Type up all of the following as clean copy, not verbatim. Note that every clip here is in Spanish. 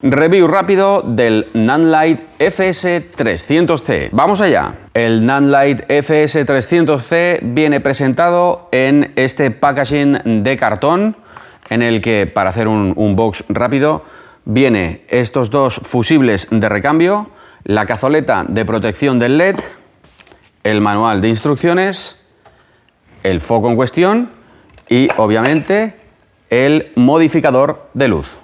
Review rápido del Nanlite FS300C. Vamos allá. El Nanlite FS300C viene presentado en este packaging de cartón en el que, para hacer un unbox rápido, viene estos dos fusibles de recambio, la cazoleta de protección del LED, el manual de instrucciones, el foco en cuestión y, obviamente, el modificador de luz.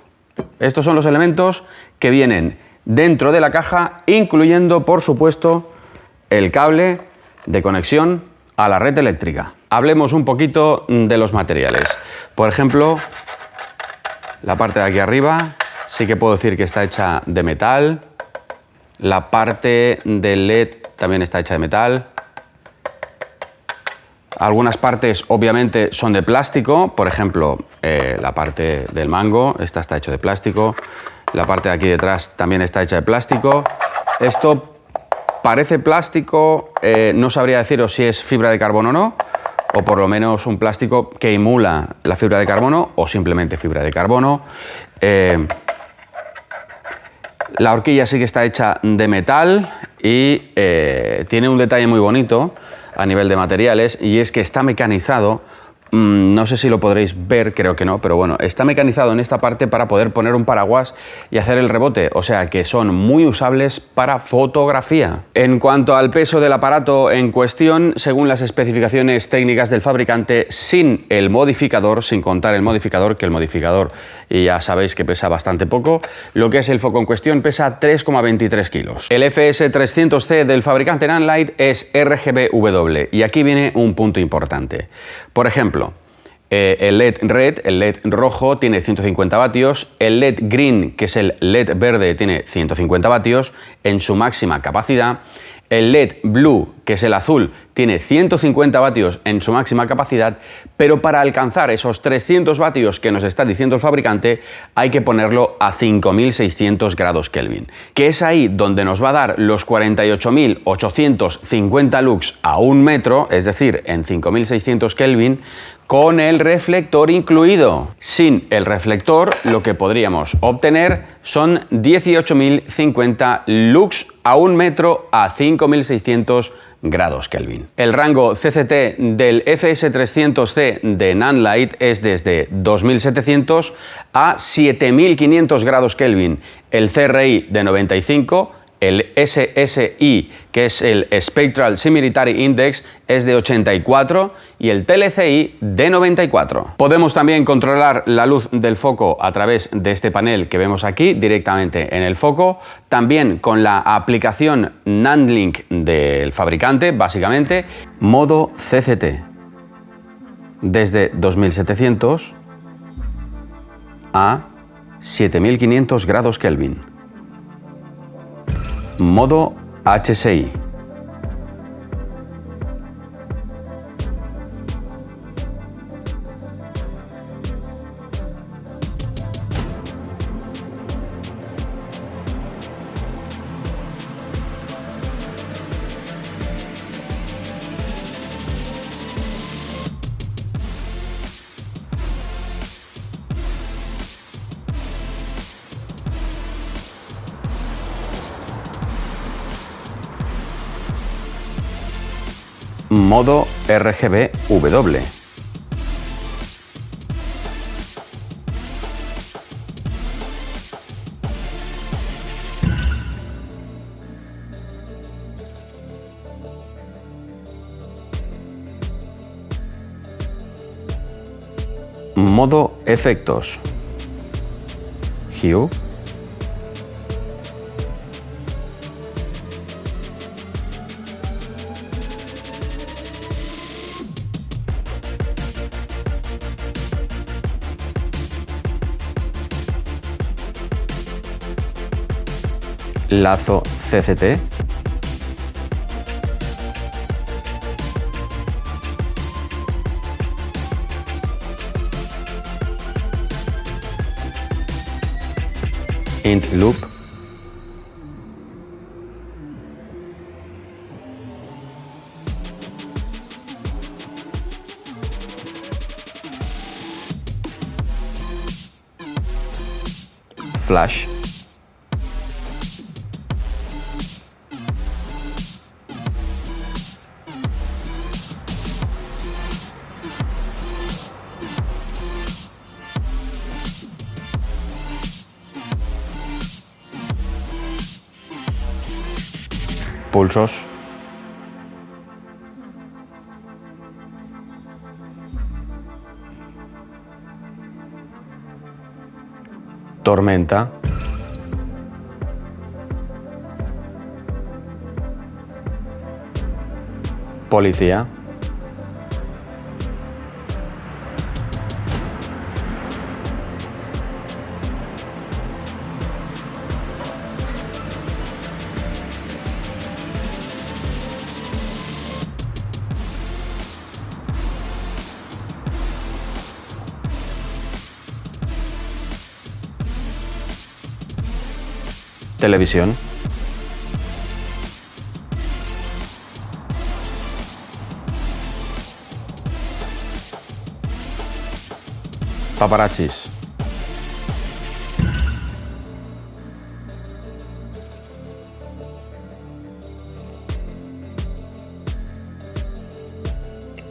Estos son los elementos que vienen dentro de la caja, incluyendo, por supuesto, el cable de conexión a la red eléctrica. Hablemos un poquito de los materiales. Por ejemplo, la parte de aquí arriba sí que puedo decir que está hecha de metal. La parte del LED también está hecha de metal. Algunas partes obviamente son de plástico, por ejemplo, la parte del mango, esta está hecha de plástico, la parte de aquí detrás también está hecha de plástico. Esto parece plástico, no sabría deciros si es fibra de carbono o no, o por lo menos un plástico que emula la fibra de carbono o simplemente fibra de carbono. La horquilla sí que está hecha de metal y tiene un detalle muy bonito a nivel de materiales, y es que está mecanizado. No sé si lo podréis ver, creo que no, pero bueno, está mecanizado en esta parte para poder poner un paraguas y hacer el rebote, o sea que son muy usables para fotografía. En cuanto al peso del aparato en cuestión, según las especificaciones técnicas del fabricante, sin el modificador, sin contar el modificador, que el modificador ya sabéis que pesa bastante poco, lo que es el foco en cuestión pesa 3,23 kilos. El FS300C del fabricante Nanlite es RGBW, y aquí viene un punto importante. Por ejemplo, el LED red, el LED rojo, tiene 150 vatios, el LED green, que es el LED verde, tiene 150 vatios en su máxima capacidad, el LED blue, que es el azul, tiene 150 vatios en su máxima capacidad, pero para alcanzar esos 300 vatios que nos está diciendo el fabricante hay que ponerlo a 5600 grados Kelvin, que es ahí donde nos va a dar los 48.850 lux a 1 metro, es decir, en 5600 Kelvin, con el reflector incluido. Sin el reflector, lo que podríamos obtener son 18.050 lux a 1 metro a 5600 grados Kelvin. El rango CCT del FS300C de Nanlite es desde 2700 a 7500 grados Kelvin. El CRI de 95, el SSI, que es el Spectral Similarity Index, es de 84 y el TLCI de 94. Podemos también controlar la luz del foco a través de este panel que vemos aquí directamente en el foco, también con la aplicación NanLink del fabricante, básicamente. Modo CCT desde 2700 a 7500 grados Kelvin. Modo HSI. Modo RGBW. Modo efectos. Hue. Lazo CCT. Int loop. Flash. pulsos. Tormenta. Policía. Televisión. Paparazzis.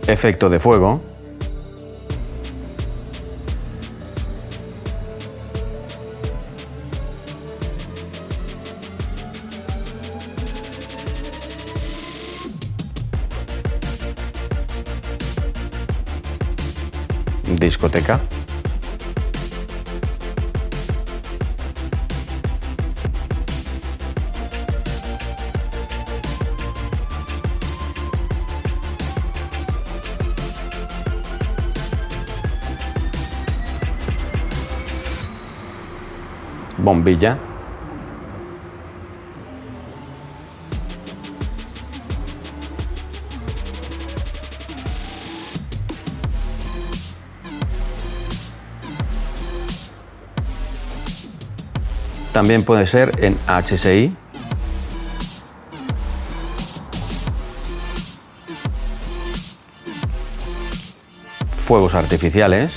Efecto de fuego. Discoteca. Bombilla. También puede ser en HSI. Fuegos artificiales.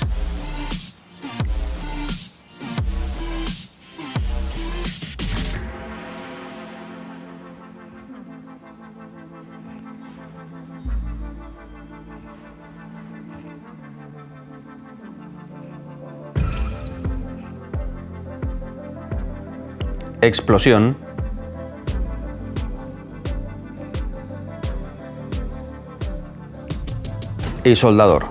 Explosión. Y soldador.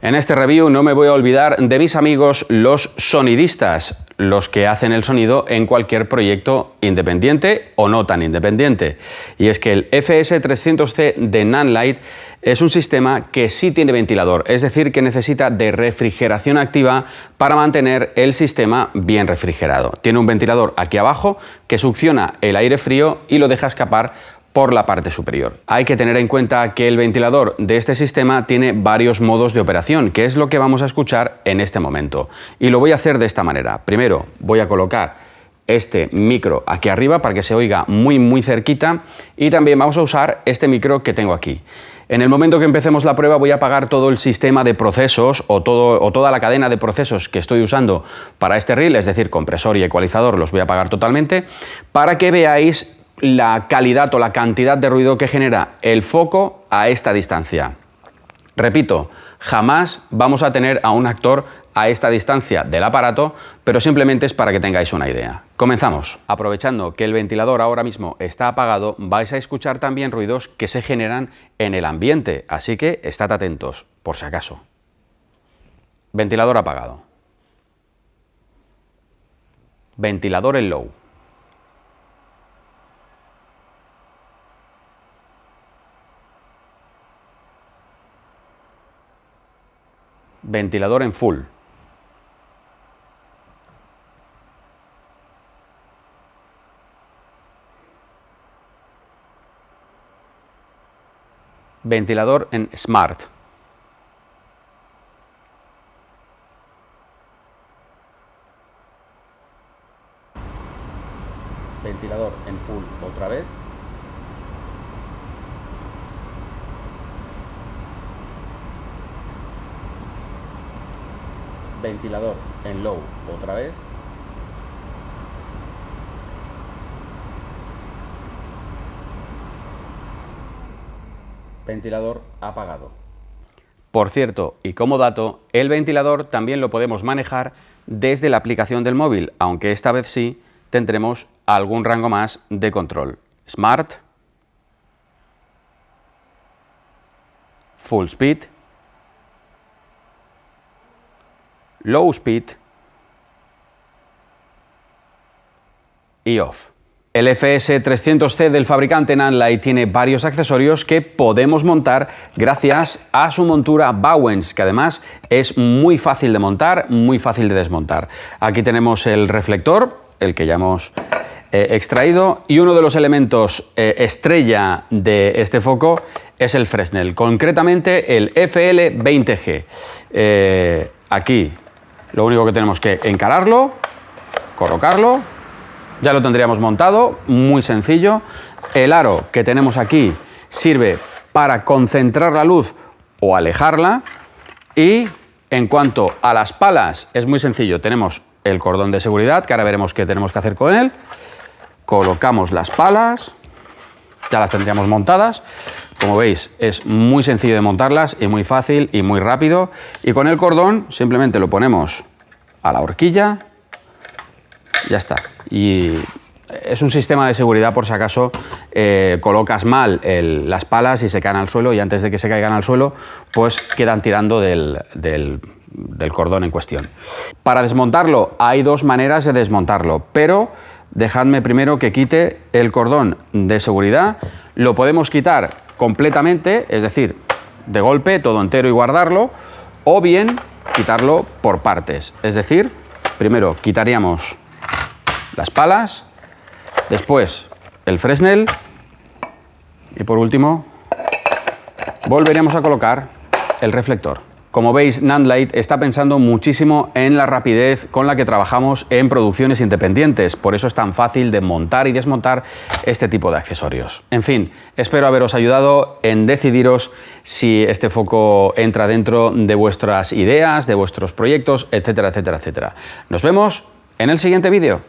En este review no me voy a olvidar de mis amigos los sonidistas, los que hacen el sonido en cualquier proyecto independiente o no tan independiente. Y es que el FS300C de Nanlite es un sistema que sí tiene ventilador, es decir, que necesita de refrigeración activa para mantener el sistema bien refrigerado. Tiene un ventilador aquí abajo que succiona el aire frío y lo deja escapar por la parte superior. Hay que tener en cuenta que el ventilador de este sistema tiene varios modos de operación, que es lo que vamos a escuchar en este momento. Y lo voy a hacer de esta manera. Primero voy a colocar este micro aquí arriba para que se oiga muy cerquita, y también vamos a usar este micro que tengo aquí. En el momento que empecemos la prueba voy a apagar todo el sistema de procesos o toda la cadena de procesos que estoy usando para este reel, es decir, compresor y ecualizador, los voy a apagar totalmente para que veáis la calidad o la cantidad de ruido que genera el foco a esta distancia. Repito, jamás vamos a tener a un actor a esta distancia del aparato, pero simplemente es para que tengáis una idea. Comenzamos. Aprovechando que el ventilador ahora mismo está apagado, vais a escuchar también ruidos que se generan en el ambiente, así que estad atentos, por si acaso. Ventilador apagado. Ventilador en low. Ventilador en full. Ventilador en smart. Ventilador en full otra vez. Ventilador en low otra vez. Ventilador apagado. Por cierto, y como dato, el ventilador también lo podemos manejar desde la aplicación del móvil, aunque esta vez sí tendremos algún rango más de control. Smart, Full Speed, Low Speed y Off. El FS300C del fabricante Nanlite tiene varios accesorios que podemos montar gracias a su montura Bowens, que además es muy fácil de montar, muy fácil de desmontar. Aquí tenemos el reflector, el que ya hemos extraído, y uno de los elementos estrella de este foco es el Fresnel, concretamente el FL20G. Aquí lo único que tenemos que encararlo, colocarlo. Ya lo tendríamos montado, muy sencillo. El aro que tenemos aquí sirve para concentrar la luz o alejarla. Y en cuanto a las palas, es muy sencillo. Tenemos el cordón de seguridad, que ahora veremos qué tenemos que hacer con él. Colocamos las palas, ya las tendríamos montadas. Como veis, es muy sencillo de montarlas y muy fácil y muy rápido. Y con el cordón simplemente lo ponemos a la horquilla. Ya está. Y es un sistema de seguridad por si acaso colocas mal las palas y se caen al suelo, y antes de que se caigan al suelo pues quedan tirando del cordón en cuestión. Para desmontarlo hay dos maneras de desmontarlo, pero dejadme primero que quite el cordón de seguridad. Lo podemos quitar completamente, es decir, de golpe, todo entero y guardarlo, o bien quitarlo por partes, es decir, primero quitaríamos las palas, después el Fresnel y por último volveremos a colocar el reflector. Como veis, Nanlite está pensando muchísimo en la rapidez con la que trabajamos en producciones independientes, por eso es tan fácil de montar y desmontar este tipo de accesorios. En fin, espero haberos ayudado en decidiros si este foco entra dentro de vuestras ideas, de vuestros proyectos, etcétera, etcétera, etcétera. Nos vemos en el siguiente vídeo.